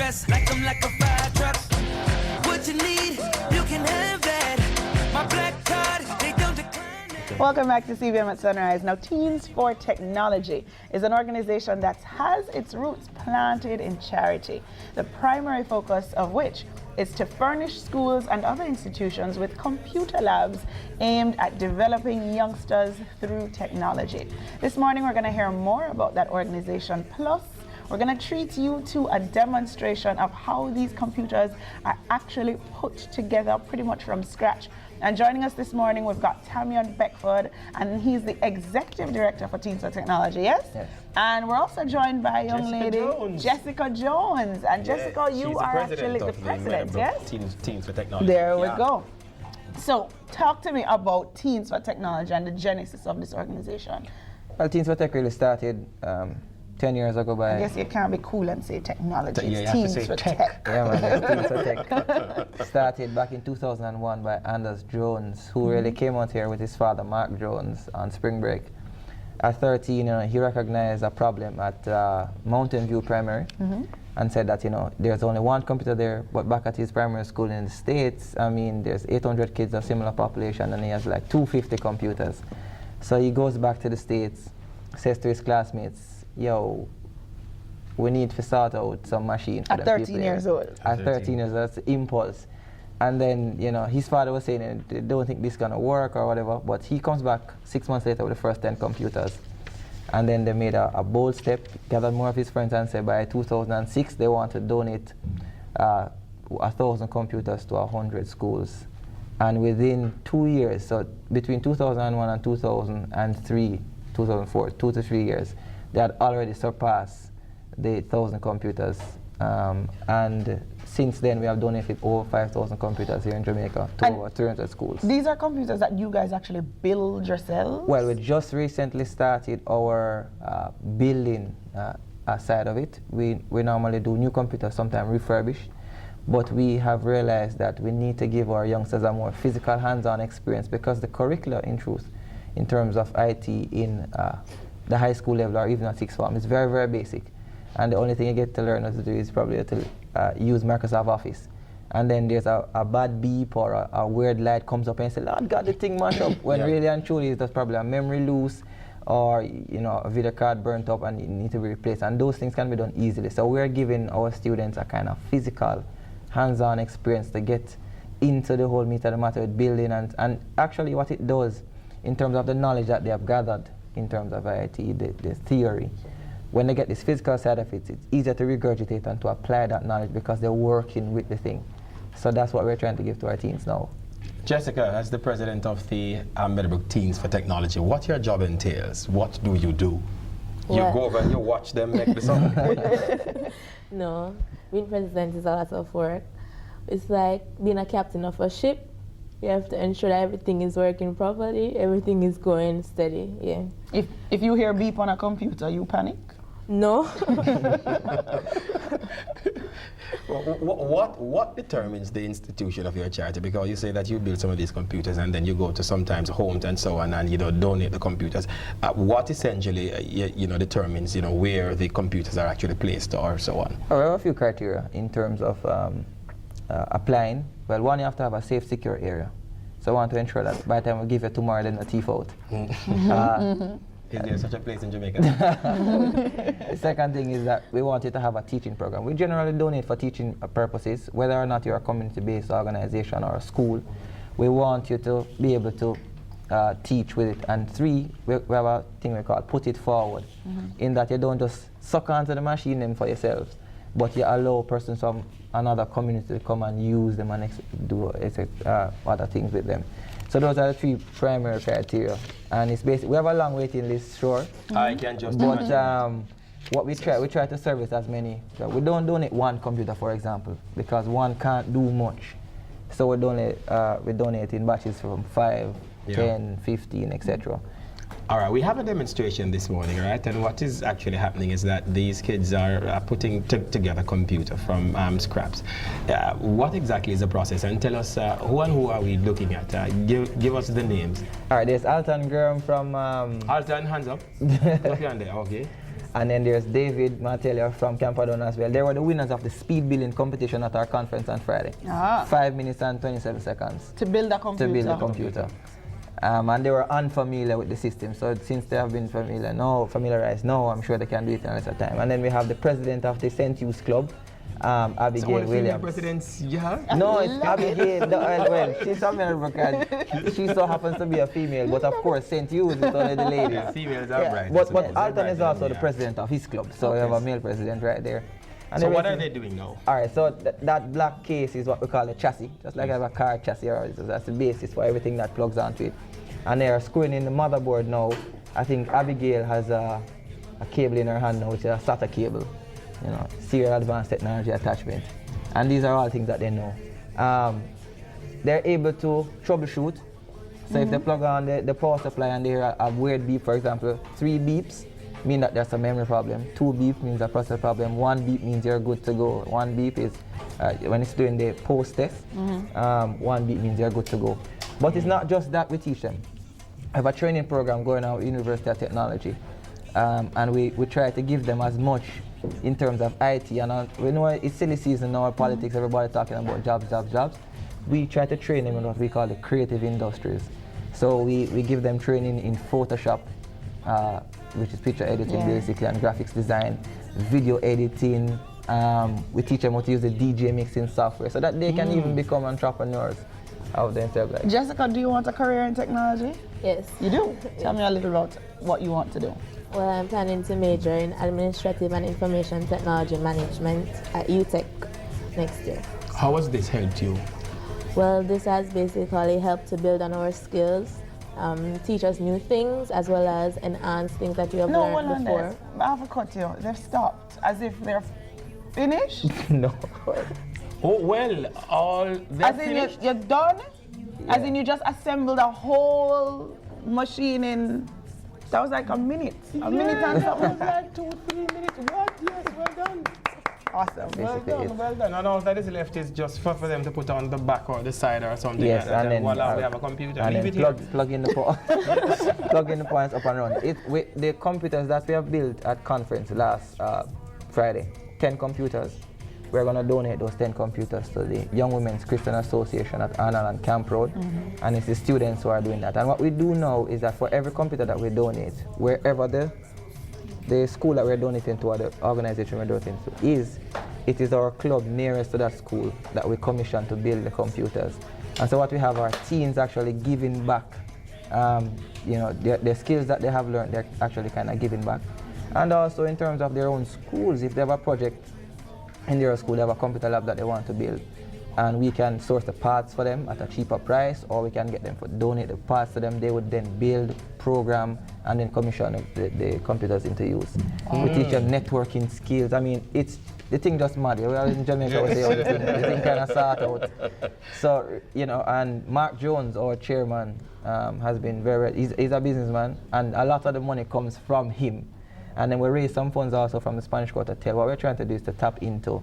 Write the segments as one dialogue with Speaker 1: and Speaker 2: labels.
Speaker 1: fast, like I'm like a fire truck. What you need, you can have that. My black card, they don't decline that.
Speaker 2: Welcome back to CVM at Sunrise. Now, Teens for Technology is an organization that has its roots planted in charity, the primary focus of which is to furnish schools and other institutions with computer labs aimed at developing youngsters through technology. This morning, we're going to hear more about that organization. Plus, we're going to treat you to a demonstration of how these computers are actually put together pretty much from scratch. And joining us this morning, we've got Tamion Beckford, and he's the Executive Director for Teens for Technology, yes? Yes. And we're also joined by a young lady, Jessica Jones. And Jessica, you are actually the president, yes?
Speaker 3: Teens for Technology.
Speaker 2: There we go. So, talk to me about Teens for Technology and the genesis of this organization.
Speaker 4: Well, Teens for Tech really started 10 years ago by...
Speaker 2: I guess you can't be cool and say technology. It's Teens for Tech.
Speaker 4: Yeah, man, Teens for Tech. Started back in 2001 by Anders Jones, who really came out here with his father, Mark Jones, on spring break. At 13, he recognized a problem at Mountain View Primary and said that, there's only one computer there, but back at his primary school in the States, I mean, there's 800 kids, a similar population, and he has like 250 computers. So he goes back to the States, says to his classmates, yo, we need to sort out some machine for
Speaker 2: at 13 years old.
Speaker 4: At 13 years old, that's the impulse. And then, his father was saying, they don't think this is going to work or whatever, but he comes back 6 months later with the first 10 computers. And then they made a bold step, gathered more of his friends and said by 2006 they want to donate 1,000 computers to 100 schools. And within 2 years, so between 2001 and 2003, 2004, 2 to 3 years, they had already surpassed the 1,000 computers. And since then, we have donated over 5,000 computers here in Jamaica to over 300 schools.
Speaker 2: These are computers that you guys actually build yourselves?
Speaker 4: Well, we just recently started our building side of it. We normally do new computers, sometimes refurbished. But we have realized that we need to give our youngsters a more physical, hands-on experience because the curricula, in truth, in terms of IT in the high school level or even at sixth form is very, very basic. And the only thing you get to learn how to do is probably to use Microsoft Office. And then there's a bad beep or a weird light comes up and you say, Lord God, the thing mashed up. When really and truly there's probably a memory loose or a video card burnt up and it needs to be replaced. And those things can be done easily. So we're giving our students a kind of physical, hands-on experience to get into the whole meat of the matter with building and actually what it does in terms of the knowledge that they have gathered in terms of IT, the theory. When they get this physical side of it, it's easier to regurgitate and to apply that knowledge because they're working with the thing. So that's what we're trying to give to our teens now.
Speaker 3: Jessica, as the president of the Meadowbrook Teens for Technology, what your job entails? What do? You go over and you watch them make the song?
Speaker 5: No, being president is a lot of work. It's like being a captain of a ship. You have to ensure that everything is working properly, everything is going steady, yeah.
Speaker 2: If you hear beep on a computer, you panic?
Speaker 5: No.
Speaker 3: What determines the institution of your charity? Because you say that you build some of these computers and then you go to sometimes homes and so on and donate the computers. What essentially determines where the computers are actually placed or so on?
Speaker 4: We have a few criteria in terms of applying. Well, one, you have to have a safe, secure area. So I want to ensure that by the time we give you tomorrow, then a thief out.
Speaker 3: Is there such a place in Jamaica?
Speaker 4: The second thing is that we want you to have a teaching program. We generally donate for teaching purposes, whether or not you're a community-based organization or a school. We want you to be able to teach with it. And three, we have a thing we call put it forward, in that you don't just suck onto the machine them for yourselves, but you allow persons from another community to come and use them and do other things with them. So those are the three primary criteria. And it's basically, we have a long waiting list, sure.
Speaker 3: I can just
Speaker 4: But what we try to service as many. So we don't donate one computer, for example, because one can't do much. So we donate in batches from 5, 10, 15, etc.
Speaker 3: All right, we have a demonstration this morning, right? And what is actually happening is that these kids are putting together a computer from scraps. What exactly is the process? And tell us who and who are we looking at? Give us the names.
Speaker 4: All right, there's Alton Graham from...
Speaker 3: Alton, hands up. Look on there, okay.
Speaker 4: And then there's David Martelia from Campadon as well. They were the winners of the speed building competition at our conference on Friday. 5 minutes and 27 seconds.
Speaker 2: To build a computer.
Speaker 4: To build a computer. And they were unfamiliar with the system. So since they have been familiarized, I'm sure they can do it in a lesser time. And then we have the president of the St. Hughes Club, Abigail Williams.
Speaker 3: Presidents you have?
Speaker 4: No, it's Abigail. Well, she's a male because she so happens to be a female, but of course St. Hughes is only the ladies.
Speaker 3: Yeah, females are bright.
Speaker 4: But Alton is also the president of his club, so we have a male president right there. And
Speaker 3: so what are they doing now?
Speaker 4: All right, so that black case is what we call a chassis, just like I have a car chassis. So that's the basis for everything that plugs onto it. And they are screwing in the motherboard now. I think Abigail has a cable in her hand now, which is a SATA cable. Serial advanced technology attachment. And these are all things that they know. They're able to troubleshoot. So if they plug on the power supply and they hear a weird beep, for example, 3 beeps mean that there's a memory problem. 2 beep means a processor problem. 1 beep means you're good to go. 1 beep is when it's doing the post test. 1 beep means you're good to go. But it's not just that we teach them. I have a training program going on at University of Technology. And we try to give them as much in terms of IT. And we know it's silly season now, politics, everybody talking about jobs. We try to train them in what we call the creative industries. So we give them training in Photoshop, which is picture editing basically, and graphics design, video editing. We teach them how to use the DJ mixing software so that they can even become entrepreneurs out there themselves. Like.
Speaker 2: Jessica, do you want a career in technology?
Speaker 5: Yes.
Speaker 2: You do? Tell me a little about what you want to do.
Speaker 5: Well, I'm planning to major in Administrative and Information Technology Management at UTech next year.
Speaker 3: How has this helped you?
Speaker 5: Well, this has basically helped to build on our skills, teach us new things, as well as enhance things that we have learned before.
Speaker 2: I have to cut you. They've stopped, as if they're finished.
Speaker 4: No.
Speaker 3: Oh, well,
Speaker 2: as in you're done? Yeah. As in you just assembled a whole machine in... That was like a minute. A minute and something.
Speaker 3: That was like 2-3 minutes. What? Yes, well done.
Speaker 2: Awesome.
Speaker 3: Well done. And all that is left is just for them to put on the back or the side or something.
Speaker 4: Yes,
Speaker 3: like that.
Speaker 4: and then
Speaker 3: voila, we have a computer.
Speaker 4: And
Speaker 3: Leave
Speaker 4: then plug in the plug in the points up and run. The computers that we have built at conference last Friday, 10 computers. We're going to donate those 10 computers to the Young Women's Christian Association at Arnold and Camp Road. And it's the students who are doing that. And what we do now is that for every computer that we donate, wherever the school that we're donating to or the organization we're donating to is, it is our club nearest to that school that we commission to build the computers. And so what we have are teens actually giving back, the skills that they have learned, they're actually kind of giving back. And also in terms of their own schools, if they have a project in their school, they have a computer lab that they want to build, and we can source the parts for them at a cheaper price, or we can get them to donate the parts to them. They would then build, program, and then commission the computers into use. We teach them networking skills. I mean, the thing just mad. We are in Jamaica, we say the thing kind of sort out. So, and Mark Jones, our chairman, has been he's a businessman, and a lot of the money comes from him. And then we raise some funds also from the Spanish Quarter Tail. What we're trying to do is to tap into,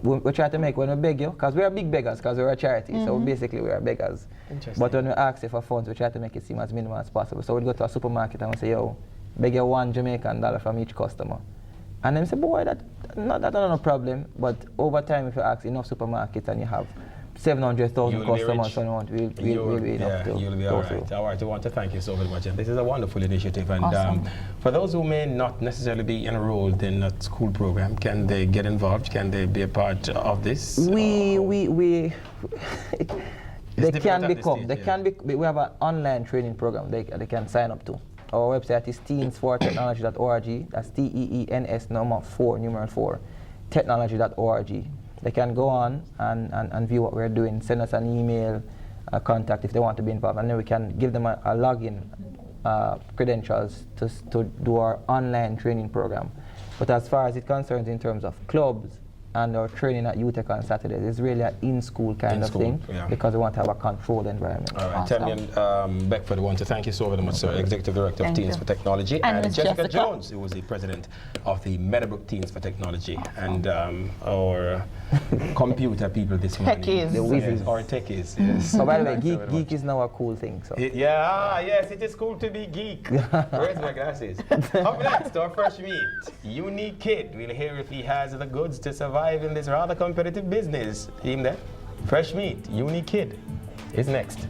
Speaker 4: we try to make, when we beg you, because we are big beggars, because we're a charity, so basically we are beggars. But when we ask you for funds, we try to make it seem as minimal as possible. So we go to a supermarket and we say, yo, beg you $1 Jamaican from each customer. And then we say, boy, that's not a problem. But over time, if you ask enough supermarkets and you have 700,000 customers on one, we'll be enough to
Speaker 3: you'll be all right. All right, I want to thank you so very much. And this is a wonderful initiative. And
Speaker 2: awesome.
Speaker 3: For those who may not necessarily be enrolled in a school program, can they get involved? Can they be a part of this?
Speaker 4: They can become. We have an online training program they can sign up to. Our website is teens4technology.org. That's TEENS number 4, numeral 4, technology.org. They can go on and view what we're doing, send us an email, contact if they want to be involved, and then we can give them a login credentials to do our online training program. But as far as it concerns in terms of clubs, and our training at UTech on Saturdays is really an in-school kind of thing, because we want to have a controlled environment.
Speaker 3: All right, Tammy and Beckford, I want to thank you so very much, sir, Executive Director of Teens for Technology, and Jessica Jones, who was the President of the Meadowbrook Teens for Technology, and our computer people this morning.
Speaker 2: Techies.
Speaker 3: The wizards, or techies, yes.
Speaker 4: So by the way, geek is now a cool thing. So.
Speaker 3: Yes, it is cool to be geek. Where's my glasses? Up next, our first meet, Unique Kid. We'll hear if he has the goods to survive in this rather competitive business. Team there. Fresh meat, Unique Kid is next.